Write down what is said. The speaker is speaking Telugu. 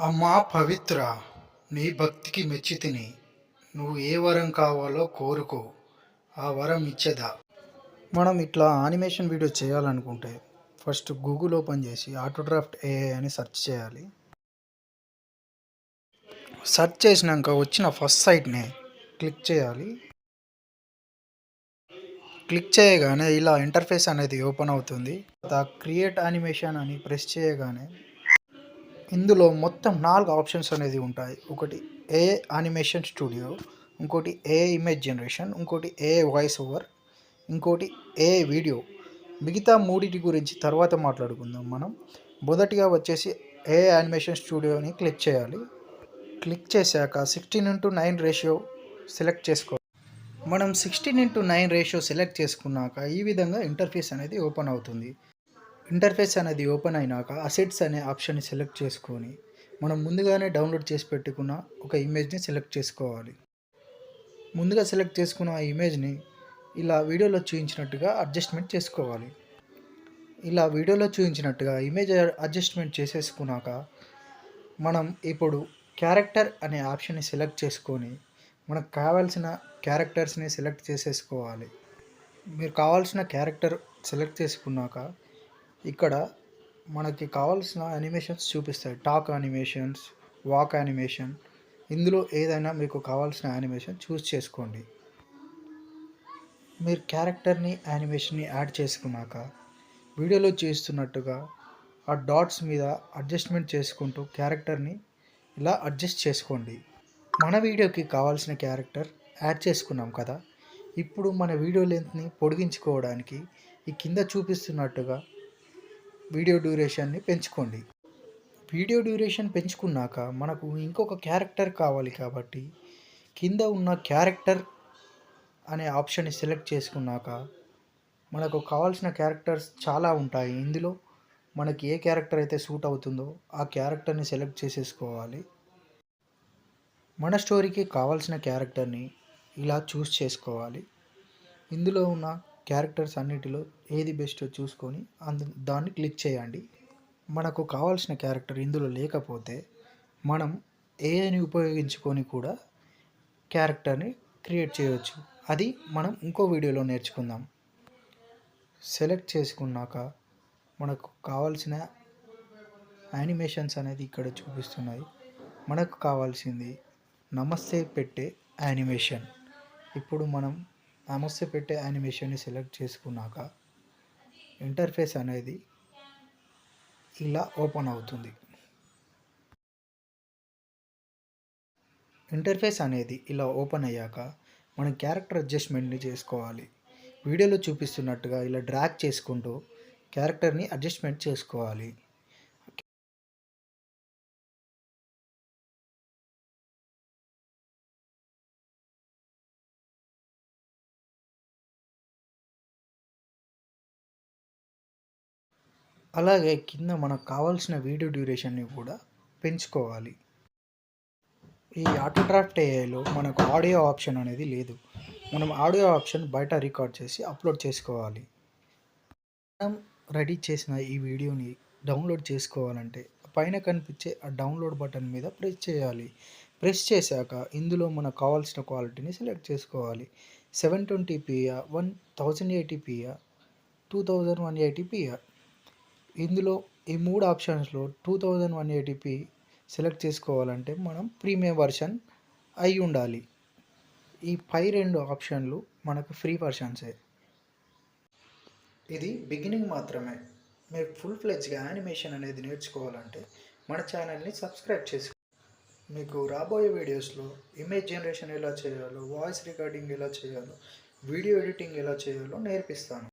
అమ్మా పవిత్ర, నీ భక్తికి మెచ్చితిని. నువ్వు ఏ వరం కావాలో కోరుకో, ఆ వరం ఇచ్చేదా. మనం ఇట్లా యానిమేషన్ వీడియో చేయాలనుకుంటే ఫస్ట్ గూగుల్ ఓపెన్ చేసి ఆటోడ్రాఫ్ట్ ఏఐ అని సెర్చ్ చేయాలి. సెర్చ్ చేసినాక వచ్చిన ఫస్ట్ సైట్ని క్లిక్ చేయాలి. క్లిక్ చేయగానే ఇలా ఇంటర్ఫేస్ అనేది ఓపెన్ అవుతుంది. క్రియేట్ యానిమేషన్ అని ప్రెస్ చేయగానే ఇందులో మొత్తం 4 ఆప్షన్స్ అనేది ఉంటాయి. ఒకటి ఏఐ యానిమేషన్ స్టూడియో, ఇంకోటి ఏఐ ఇమేజ్ జనరేషన్, ఇంకోటి ఏఐ వాయిస్ ఓవర్, ఇంకోటి ఏఐ వీడియో. మిగతా మూడిటి గురించి తర్వాత మాట్లాడుకుందాం. మనం మొదటిగా వచ్చేసి ఏఐ యానిమేషన్ స్టూడియోని క్లిక్ చేయాలి. క్లిక్ చేశాక 16:9 రేషియో సెలెక్ట్ చేసుకోవాలి. మనం 16:9 రేషియో సెలెక్ట్ చేసుకున్నాక ఈ విధంగా ఇంటర్ఫేస్ అనేది ఓపెన్ అవుతుంది. ఇంటర్ఫేస్ అనేది ఓపెన్ అయినాక అసెట్స్ అనే ఆప్షన్ని సెలెక్ట్ చేసుకొని మనం ముందుగానే డౌన్లోడ్ చేసి పెట్టుకున్న ఒక ఇమేజ్ని సెలెక్ట్ చేసుకోవాలి. ముందుగా సెలెక్ట్ చేసుకున్న ఆ ఇమేజ్ని ఇలా వీడియోలో చూపించినట్టుగా అడ్జస్ట్మెంట్ చేసుకోవాలి. ఇలా వీడియోలో చూపించినట్టుగా ఇమేజ్ అడ్జస్ట్మెంట్ చేసేసుకున్నాక మనం ఇప్పుడు క్యారెక్టర్ అనే ఆప్షన్ని సెలెక్ట్ చేసుకొని మనకు కావాల్సిన క్యారెక్టర్స్ని సెలెక్ట్ చేసేసుకోవాలి. మీరు కావాల్సిన క్యారెక్టర్ సెలెక్ట్ చేసుకున్నాక ఇక్కడ మనకి కావాల్సిన యానిమేషన్స్ చూపిస్తాయి. Talk animations, walk animation. ఇందులో ఏదైనా మీకు కావాల్సిన యానిమేషన్ చూస్ చేసుకోండి. మీరు క్యారెక్టర్ని యానిమేషన్ని యాడ్ చేసుకున్నాక వీడియోలో చేస్తున్నట్టుగా ఆ డాట్స్ మీద అడ్జస్ట్మెంట్ చేసుకుంటూ క్యారెక్టర్ని ఇలా అడ్జస్ట్ చేసుకోండి. మన వీడియోకి కావాల్సిన క్యారెక్టర్ యాడ్ చేసుకున్నాం కదా. ఇప్పుడు మన వీడియో లెంత్ని పొడిగించుకోవడానికి ఈ కింద చూపిస్తున్నట్టుగా వీడియో డ్యూరేషన్ని పెంచుకోండి. వీడియో డ్యూరేషన్ పెంచుకున్నాక మనకు ఇంకొక క్యారెక్టర్ కావాలి కాబట్టి కింద ఉన్న క్యారెక్టర్ అనే ఆప్షన్ని సెలెక్ట్ చేసుకున్నాక మనకు కావాల్సిన క్యారెక్టర్స్ చాలా ఉంటాయి. ఇందులో మనకి ఏ క్యారెక్టర్ అయితే సూట్ అవుతుందో ఆ క్యారెక్టర్ని సెలెక్ట్ చేసేసుకోవాలి. మన స్టోరీకి కావాల్సిన క్యారెక్టర్ని ఇలా చూస్ చేసుకోవాలి. ఇందులో ఉన్న క్యారెక్టర్స్ అన్నిటిలో ఏది బెస్టో చూసుకొని దాన్ని క్లిక్ చేయండి. మనకు కావాల్సిన క్యారెక్టర్ ఇందులో లేకపోతే మనం ఏఐని ఉపయోగించుకొని కూడా క్యారెక్టర్ని క్రియేట్ చేయవచ్చు. అది మనం ఇంకో వీడియోలో నేర్చుకుందాం. సెలెక్ట్ చేసుకున్నాక మనకు కావాల్సిన యానిమేషన్స్ అనేది ఇక్కడ చూపిస్తున్నాయి. మనకు కావాల్సింది నమస్తే పెట్టే యానిమేషన్. ఇప్పుడు మనం నమస్తే పెట్టే యానిమేషన్ని సెలెక్ట్ చేసుకున్నాక ఇంటర్ఫేస్ అనేది ఇలా ఓపెన్ అవుతుంది. ఇంటర్ఫేస్ అనేది ఇలా ఓపెన్ అయ్యాక మనం క్యారెక్టర్ అడ్జస్ట్మెంట్ని చేసుకోవాలి. వీడియోలో చూపిస్తున్నట్టుగా ఇలా డ్రాగ్ చేసుకుంటూ క్యారెక్టర్ని అడ్జస్ట్మెంట్ చేసుకోవాలి. అలాగే కింద మనకు కావాల్సిన వీడియో డ్యూరేషన్ని కూడా పెంచుకోవాలి. ఈ ఆటోడ్రాఫ్ట్ ఏఐలో మనకు ఆడియో ఆప్షన్ అనేది లేదు. మనం ఆడియో ఆప్షన్ బయట రికార్డ్ చేసి అప్లోడ్ చేసుకోవాలి. మనం రెడీ చేసిన ఈ వీడియోని డౌన్లోడ్ చేసుకోవాలంటే పైన కనిపించే ఆ డౌన్లోడ్ బటన్ మీద ప్రెస్ చేయాలి. ప్రెస్ చేశాక ఇందులో మనకు కావాల్సిన క్వాలిటీని సెలెక్ట్ చేసుకోవాలి. 720pయా, 1080pయా, 2180pయా. ఇందులో ఈ 3 ఆప్షన్స్లో 2180p సెలెక్ట్ చేసుకోవాలంటే మనం ప్రీమియం వర్షన్ అయి ఉండాలి. ఈ పై 2 ఆప్షన్లు మనకు ఫ్రీ వర్షన్సే. ఇది బిగినింగ్ మాత్రమే. మీరు ఫుల్ ఫ్లెడ్జ్గా యానిమేషన్ అనేది నేర్చుకోవాలంటే మన ఛానల్ని సబ్స్క్రైబ్ చేసుకోండి. మీకు రాబోయే వీడియోస్లో ఇమేజ్ జనరేషన్ ఎలా చేయాలో, వాయిస్ రికార్డింగ్ ఎలా చేయాలో, వీడియో ఎడిటింగ్ ఎలా చేయాలో నేర్పిస్తాను.